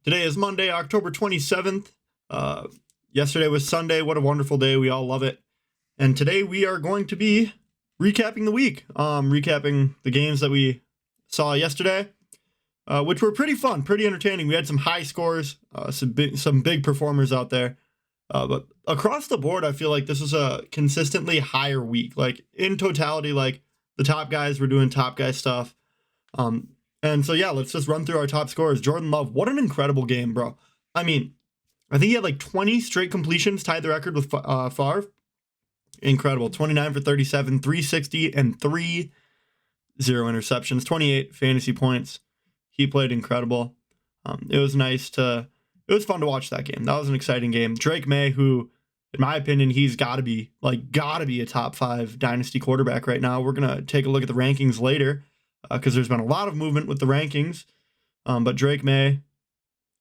Today is Monday, October 27th. Yesterday was Sunday. What a wonderful day. We all love it. And today we are going to be recapping the week, recapping the games that we saw yesterday, which were pretty fun, pretty entertaining. We had some high scores, some big performers out there. But across the board, I feel like this was a consistently higher week. Like in totality, like the top guys were doing top guy stuff. And so, yeah, let's just run through our top scorers. Jordan Love, what an incredible game, bro. I mean, I think he had like 20 straight completions, tied the record with Favre. Incredible. 29 for 37, 360, and 0 interceptions, 28 fantasy points. He played incredible. It was fun to watch that game. That was an exciting game. Drake May, who, in my opinion, he's got to be a top 5 Dynasty quarterback right now. We're going to take a look at the rankings later, because there's been a lot of movement with the rankings. But Drake May,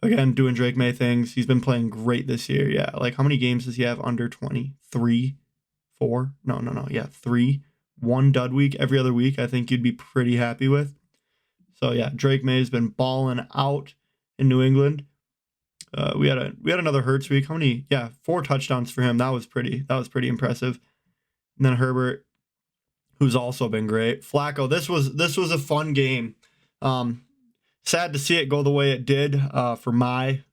again, doing Drake May things. He's been playing great this year. Yeah, like how many games does he have under 20? 3? 4? No. Yeah, 3. 1 dud week every other week. I think you'd be pretty happy with. So yeah, Drake May has been balling out in New England. We had another Hurts week. How many? Yeah, 4 touchdowns for him. That was pretty impressive. And then Herbert, who's also been great. Flacco, this was a fun game. Sad to see it go the way it did for my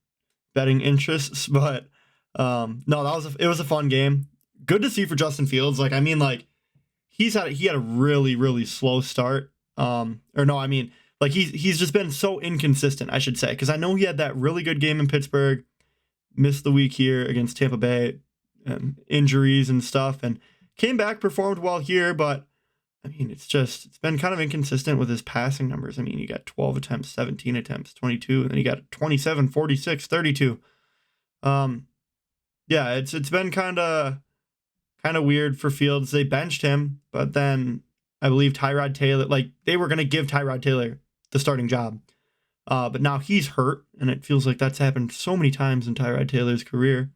betting interests, but no, it was a fun game. Good to see for Justin Fields. He had a really, really slow start. He's just been so inconsistent, I should say, because I know he had that really good game in Pittsburgh, missed the week here against Tampa Bay, and injuries and stuff, and came back, performed well here, but I mean, it's been kind of inconsistent with his passing numbers. I mean, you got 12 attempts, 17 attempts, 22, and then you got 27, 46, 32. Yeah, it's been kind of weird for Fields. They benched him, but then I believe Tyrod Taylor, they were going to give Tyrod Taylor the starting job. But now he's hurt, and it feels like that's happened so many times in Tyrod Taylor's career.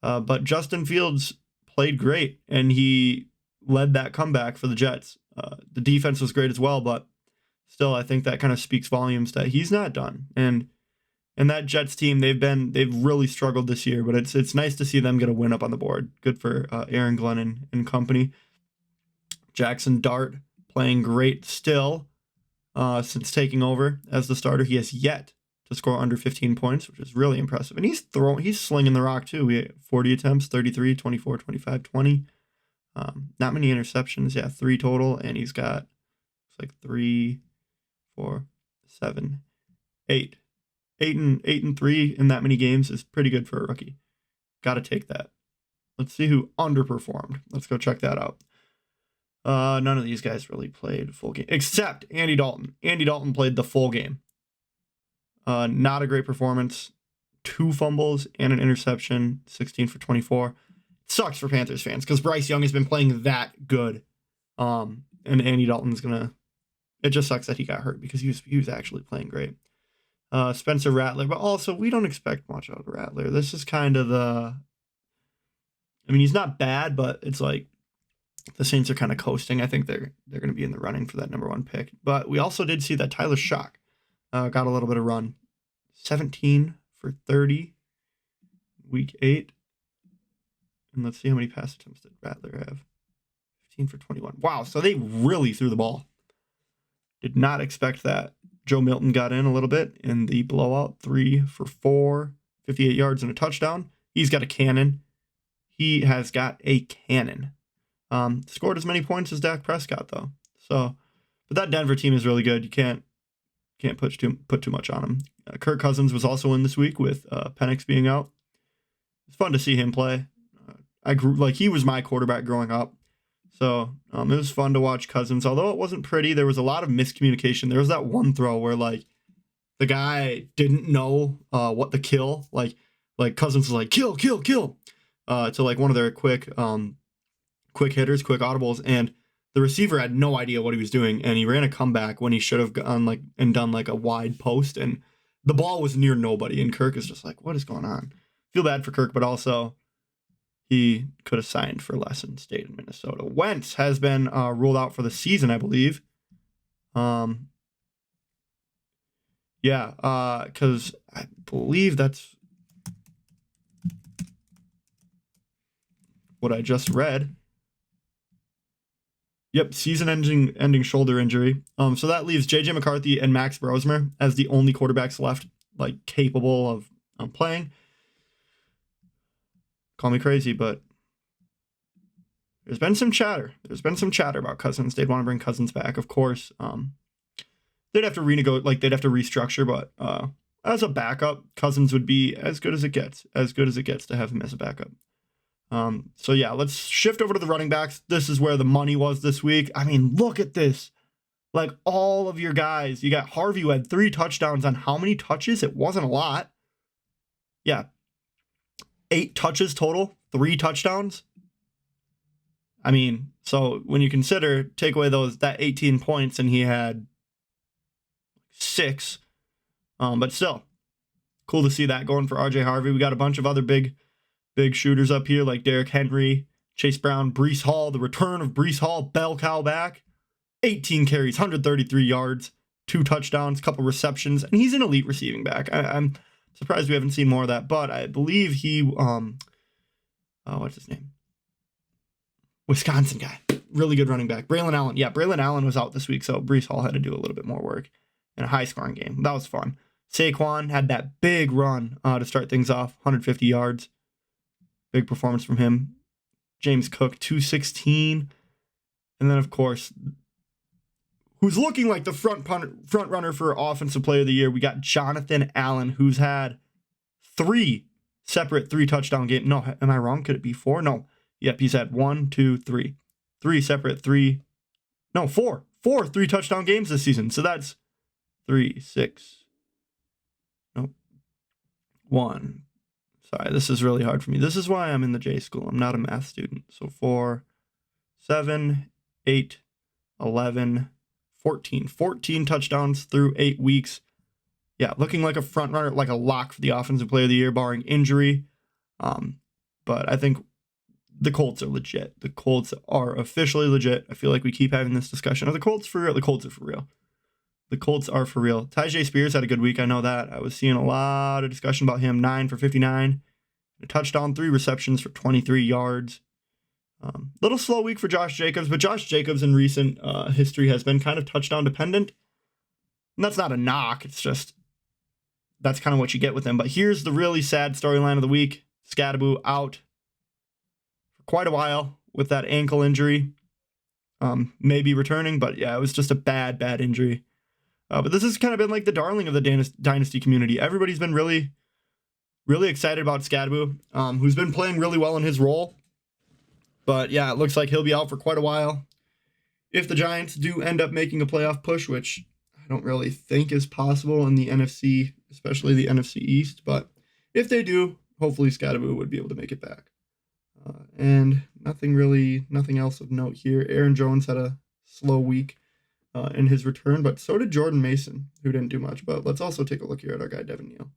But Justin Fields played great, and he led that comeback for the Jets. The defense was great as well, but still, I think that kind of speaks volumes that he's not done. And that Jets team, they've really struggled this year, but it's nice to see them get a win up on the board. Good for Aaron Glenn and company. Jackson Dart playing great still since taking over as the starter. He has yet to score under 15 points, which is really impressive. And he's slinging the rock too. We had 40 attempts, 33, 24, 25, 20. Not many interceptions. Yeah, 3 total, and he's got 3, 4, 7, 8. 8 and 3 in that many games is pretty good for a rookie. Got to take that. Let's see who underperformed. Let's go check that out. None of these guys really played a full game, except Andy Dalton. Andy Dalton played the full game. Not a great performance. 2 fumbles and an interception, 16 for 24. Sucks for Panthers fans because Bryce Young has been playing that good. And Andy Dalton's it just sucks that he got hurt because he was actually playing great. Spencer Rattler, but also we don't expect much out of Rattler. This is kind of he's not bad, but it's like the Saints are kind of coasting. I think they're going to be in the running for that number 1 pick. But we also did see that Tyler Shock got a little bit of run. 17 for 30, week 8. And let's see how many pass attempts did Rattler have. 15 for 21. Wow, so they really threw the ball. Did not expect that. Joe Milton got in a little bit in the blowout. 3 for 4, 58 yards and a touchdown. He's got a cannon. He has got a cannon. Scored as many points as Dak Prescott, though. So, but that Denver team is really good. You can't put too much on him. Kirk Cousins was also in this week with Penix being out. It's fun to see him play. He was my quarterback growing up. So it was fun to watch Cousins. Although it wasn't pretty, there was a lot of miscommunication. There was that one throw where the guy didn't know what the kill. Cousins was like, kill, to one of their quick hitters, quick audibles, and the receiver had no idea what he was doing, and he ran a comeback when he should have gone and done a wide post, and the ball was near nobody, and Kirk is just like, what is going on? Feel bad for Kirk, but also he could have signed for less and stayed in Minnesota. Wentz has been ruled out for the season, I believe. Yeah, because I believe that's what I just read. Yep, season-ending shoulder injury. So that leaves JJ McCarthy and Max Brosmer as the only quarterbacks left, like capable of playing. Call me crazy, but there's been some chatter. There's been some chatter about Cousins. They'd want to bring Cousins back, of course. They'd have to renegotiate, like they'd have to restructure, but as a backup, Cousins would be as good as it gets to have him as a backup. So yeah, let's shift over to the running backs. This is where the money was this week. I mean, look at this. Like all of your guys, you got Harvey who had 3 touchdowns on how many touches? It wasn't a lot. Yeah. 8 touches total, 3 touchdowns. I mean, so when you consider, take away that 18 points and he had 6, but still cool to see that going for RJ Harvey. We got a bunch of other big shooters up here like Derrick Henry, Chase Brown, Breece Hall, the return of Breece Hall, bell cow back, 18 carries, 133 yards, 2 touchdowns, couple receptions, and he's an elite receiving back. I'm surprised we haven't seen more of that, but I believe he, what's his name? Wisconsin guy. Really good running back. Braylon Allen. Yeah, Braylon Allen was out this week, so Breece Hall had to do a little bit more work in a high-scoring game. That was fun. Saquon had that big run to start things off, 150 yards. Big performance from him. James Cook, 216. And then, of course, who's looking like the front runner for Offensive Player of the Year, we got Jonathan Allen, who's had 3 separate 3-touchdown games. No, am I wrong? Could it be 4? No. Yep, he's had 1, 2, 3. 3 separate 3. No, 4. 4 3-touchdown games this season. So that's 3, 6. Nope. 1. Sorry, this is really hard for me. This is why I'm in the J school. I'm not a math student. So 4, 7, 8, 11, 14. 14 touchdowns through 8 weeks. Yeah, looking like a front runner, like a lock for the Offensive Player of the Year, barring injury. But I think the Colts are legit. The Colts are officially legit. I feel like we keep having this discussion. Are the Colts for real? The Colts are for real. The Colts are for real. Tyjae Spears had a good week. I know that. I was seeing a lot of discussion about him. 9 for 59. A touchdown, 3 receptions for 23 yards. Little slow week for Josh Jacobs, but Josh Jacobs in recent history has been kind of touchdown dependent. And that's not a knock. It's just that's kind of what you get with him. But here's the really sad storyline of the week. Scadaboo out for quite a while with that ankle injury. Maybe returning, but yeah, it was just a bad injury. But this has kind of been like the darling of the Dynasty community. Everybody's been really excited about Scadaboo, who's been playing really well in his role. But yeah, it looks like he'll be out for quite a while. If the Giants do end up making a playoff push, which I don't really think is possible in the NFC, especially the NFC East, but if they do, hopefully Scadaboo would be able to make it back. And nothing else of note here. Aaron Jones had a slow week in his return, but so did Jordan Mason, who didn't do much. But let's also take a look here at our guy, Devin Neal.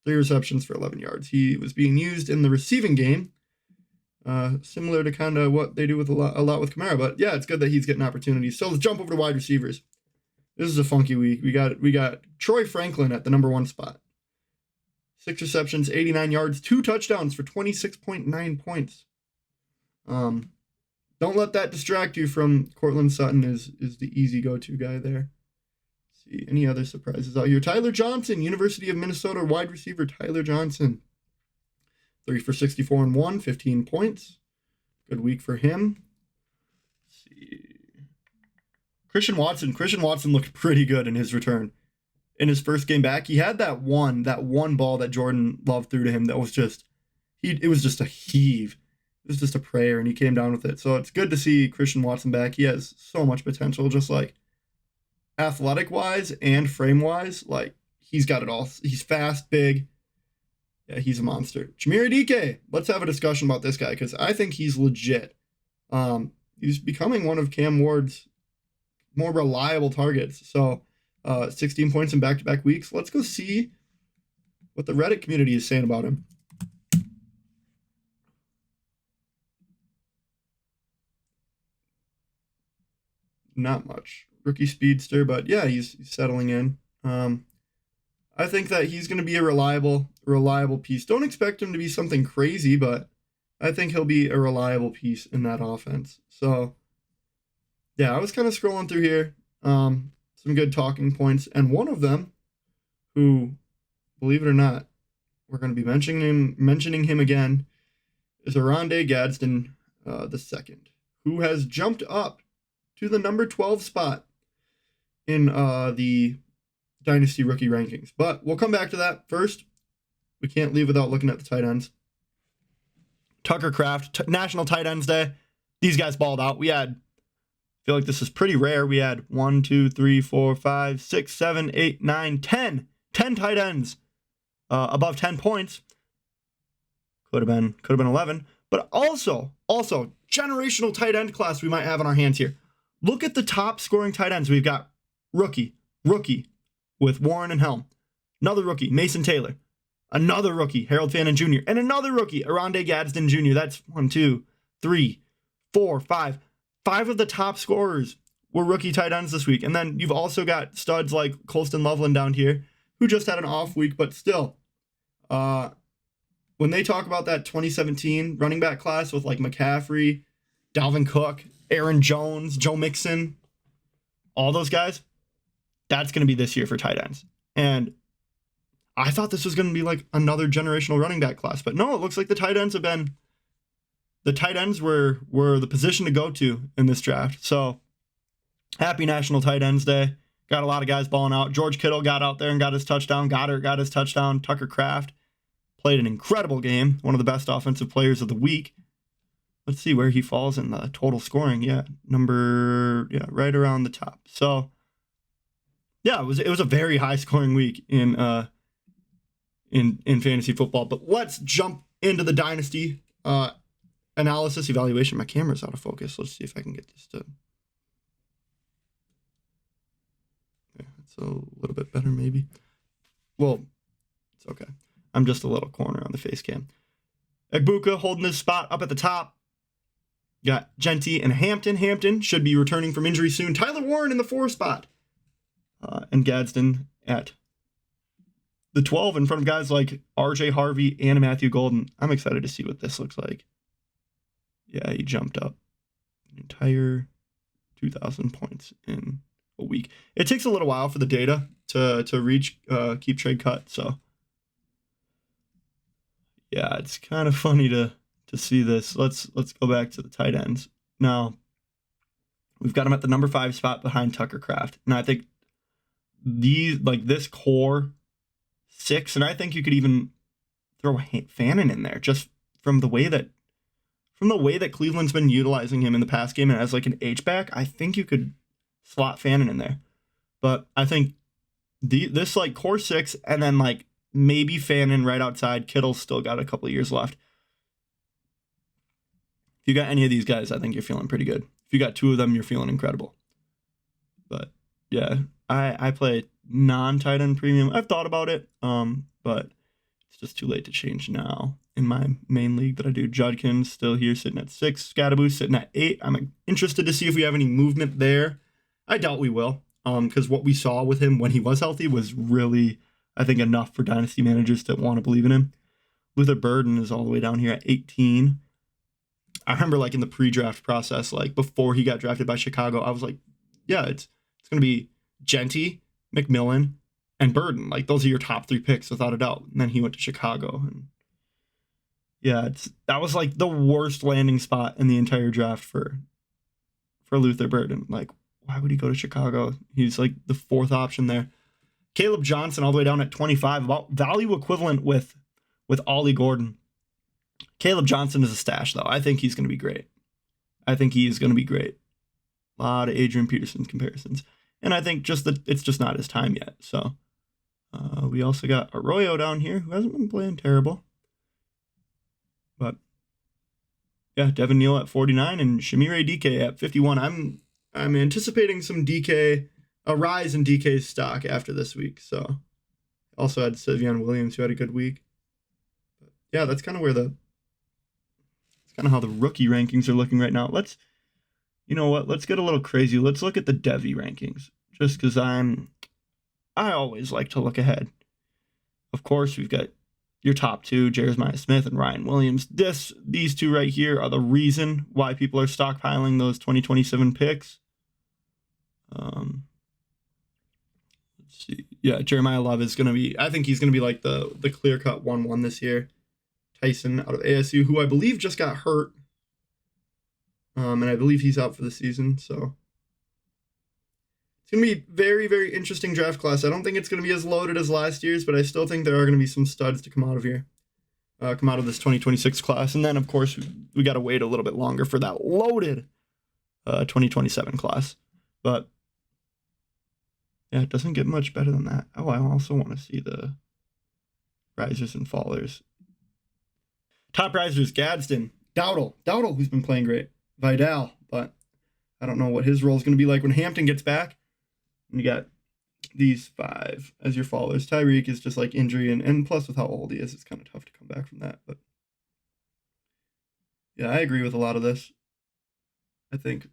3 receptions for 11 yards. He was being used in the receiving game, similar to kind of what they do with a lot with Kamara. But yeah, it's good that he's getting opportunities. So let's jump over to wide receivers. This is a funky week. We got Troy Franklin at the number 1 spot. 6 receptions, 89 yards, 2 touchdowns for 26.9 points. Don't let that distract you from Cortland Sutton is the easy go-to guy there. Let's see, any other surprises out here? Tyler Johnson, University of Minnesota wide receiver Tyler Johnson. 3 for 64 and 1, 15 points. Good week for him. Let's see. Christian Watson looked pretty good in his return. In his first game back, he had that one ball that Jordan Love threw to him that was just, it was just a heave. It was just a prayer, and he came down with it. So it's good to see Christian Watson back. He has so much potential, just like athletic-wise and frame-wise. Like, he's got it all. He's fast, big. Yeah, he's a monster. Chimere Dike. Let's have a discussion about this guy, because I think he's legit. He's becoming one of Cam Ward's more reliable targets. So 16 points in back-to-back weeks. Let's go see what the Reddit community is saying about him. Not much. Rookie speedster, but yeah, he's settling in. I think that he's going to be a reliable piece. Don't expect him to be something crazy, but I think he'll be a reliable piece in that offense. So, yeah, I was kind of scrolling through here. Some good talking points. And one of them, who, believe it or not, we're going to be mentioning him again, is Oronde Gadsden the second, who has jumped up to the number 12 spot in the Dynasty rookie rankings. But we'll come back to that. First, we can't leave without looking at the tight ends. Tucker Kraft, National Tight Ends Day. These guys balled out. I feel like this is pretty rare. We had 1, 2, 3, 4, 5, 6, 7, 8, 9, 10 tight ends above 10 points. Could have been 11. But also generational tight end class we might have on our hands here. Look at the top scoring tight ends. We've got rookie with Warren and Helm. Another rookie, Mason Taylor. Another rookie, Harold Fannin Jr. And another rookie, Oronde Gadsden Jr. That's 1, 2, 3, 4, 5. 5 of the top scorers were rookie tight ends this week. And then you've also got studs like Colston Loveland down here, who just had an off week, but still. When they talk about that 2017 running back class with like McCaffrey, Dalvin Cook, Aaron Jones, Joe Mixon, all those guys, that's going to be this year for tight ends. And I thought this was going to be like another generational running back class, but no, it looks like the tight ends were the position to go to in this draft. So happy National Tight Ends Day. Got a lot of guys balling out. George Kittle got out there and got his touchdown. Goddard got his touchdown. Tucker Kraft played an incredible game. One of the best offensive players of the week. Let's see where he falls in the total scoring. Right around the top. So yeah, it was a very high scoring week in fantasy football. But let's jump into the Dynasty analysis evaluation. My camera's out of focus. Let's see if I can get this to. Okay, that's a little bit better, maybe. Well, it's okay. I'm just a little corner on the face cam. Egbuka holding his spot up at the top. Got Genty and Hampton. Hampton should be returning from injury soon. Tyler Warren in the 4 spot. And Gadsden at the 12 in front of guys like RJ Harvey and Matthew Golden. I'm excited to see what this looks like. Yeah, he jumped up an entire 2,000 points in a week. It takes a little while for the data to reach keep trade cut. So yeah, it's kind of funny to see this. Let's go back to the tight ends. Now, we've got him at the number 5 spot behind Tucker Kraft. And I think this core 6, and I think you could even throw Fannin in there just from the way that Cleveland's been utilizing him in the past game and as like an H-back. I think you could slot Fannin in there. But I think this like core 6 and then like maybe Fannin right outside. Kittle's still got a couple of years left. If you got any of these guys, I think you're feeling pretty good. If you got 2 of them, you're feeling incredible. But yeah, I play non-tight end premium. I've thought about it, but it's just too late to change now. In my main league that I do, Judkins still here sitting at 6, Scadaboo sitting at 8. I'm interested to see if we have any movement there. I doubt we will, because what we saw with him when he was healthy was really, I think, enough for dynasty managers to want to believe in him. Luther Burden is all the way down here at 18. I remember like in the pre-draft process, like before he got drafted by Chicago, I was like, yeah, it's going to be Genty, McMillan, and Burden. Like those are your top 3 picks without a doubt. And then he went to Chicago, and yeah, that was like the worst landing spot in the entire draft for Luther Burden. Like, why would he go to Chicago? He's like the 4th option there. Caleb Johnson all the way down at 25, about value equivalent with Ollie Gordon. Caleb Johnson is a stash, though. I think he's going to be great. A lot of Adrian Peterson comparisons. And I think just that it's just not his time yet. So we also got Arroyo down here, who hasn't been playing terrible. But yeah, Devin Neal at 49 and Shamire DK at 51. I'm anticipating some DK, a rise in DK's stock after this week. So also had Sevion Williams, who had a good week. But yeah, that's kind of how the rookie rankings are looking right now. Let's get a little crazy. Let's look at the Devy rankings, just because I always like to look ahead. course, we've got your top two, Jeremiah Smith and Ryan Williams. These two right here are the reason why people are stockpiling those 2027 picks. Let's see. Yeah, Jeremiah Love is going to be, I think he's going to be like the clear-cut 1-1 this year. Tyson out of ASU, who I believe just got hurt. And I believe he's out for the season, so it's going to be very, very interesting draft class. I don't think it's going to be as loaded as last year's, but I still think there are going to be some studs to come out of here, come out of this 2026 class. And then, of course, we got to wait a little bit longer for that loaded 2027 class. But, yeah, it doesn't get much better than that. Oh, I also want to see the risers and fallers. Top risers, Gadsden, Dowdle, who's been playing great, Vidal, but I don't know what his role is going to be like when Hampton gets back. And you got these 5 as your fallers. Tyreek is just like injury, and plus with how old he is, it's kind of tough to come back from that. But yeah, I agree with a lot of this. I think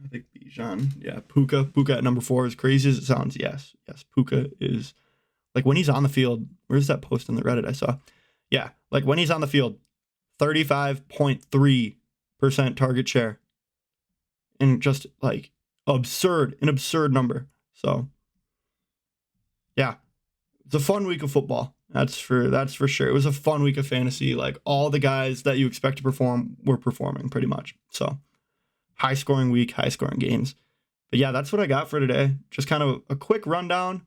Bijan, yeah, Puka at number 4, as crazy as it sounds. Yes, Puka is like when he's on the field. Where's that post on the Reddit I saw? Yeah, like when he's on the field, 35.3% target share, and just like an absurd number. So yeah, it's a fun week of football. That's for sure. It was a fun week of fantasy. Like all the guys that you expect to perform were performing pretty much. So high scoring week, high scoring games. But yeah, that's what I got for today. Just kind of a quick rundown.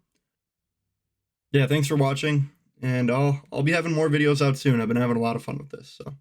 Yeah, thanks for watching, and I'll be having more videos out soon. I've been having a lot of fun with this. So